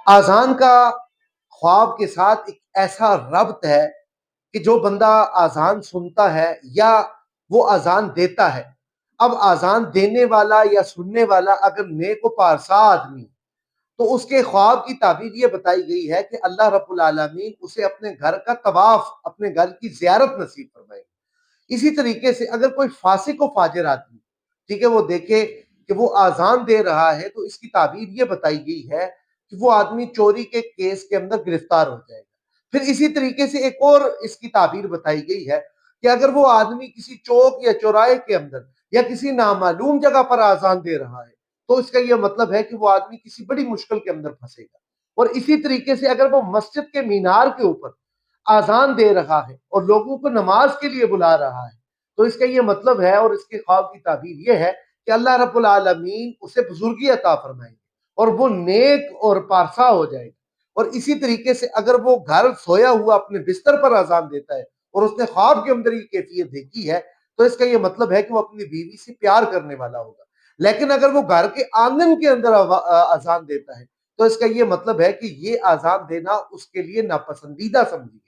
آذان کا خواب کے ساتھ ایک ایسا ربط ہے کہ جو بندہ آذان سنتا ہے یا وہ آذان دیتا ہے، اب آذان دینے والا یا سننے والا اگر نیک و پارسا آدمی، تو اس کے خواب کی تعبیر یہ بتائی گئی ہے کہ اللہ رب العالمین اسے اپنے گھر کا طواف، اپنے گھر کی زیارت نصیب فرمائے۔ اسی طریقے سے اگر کوئی فاسق و فاجر آدمی، ٹھیک ہے، وہ دیکھے کہ وہ آذان دے رہا ہے، تو اس کی تعبیر یہ بتائی گئی ہے کہ وہ آدمی چوری کے کیس کے اندر گرفتار ہو جائے گا۔ پھر اسی طریقے سے ایک اور اس کی تعبیر بتائی گئی ہے کہ اگر وہ آدمی کسی چوک یا چوراہے کے اندر یا کسی نامعلوم جگہ پر آذان دے رہا ہے، تو اس کا یہ مطلب ہے کہ وہ آدمی کسی بڑی مشکل کے اندر پھنسے گا۔ اور اسی طریقے سے اگر وہ مسجد کے مینار کے اوپر آذان دے رہا ہے اور لوگوں کو نماز کے لیے بلا رہا ہے، تو اس کا یہ مطلب ہے اور اس کے خواب کی تعبیر یہ ہے کہ اللہ رب العالمین اسے بزرگی عطا فرمائیں گے اور وہ نیک اور پارسا ہو جائے گا۔ اور اسی طریقے سے اگر وہ گھر سویا ہوا اپنے بستر پر آذان دیتا ہے اور اس نے خواب کے اندر یہ کیفیت دیکھی ہے، تو اس کا یہ مطلب ہے کہ وہ اپنی بیوی سے پیار کرنے والا ہوگا۔ لیکن اگر وہ گھر کے آنگن کے اندر آذان دیتا ہے، تو اس کا یہ مطلب ہے کہ یہ آذان دینا اس کے لیے ناپسندیدہ سمجھی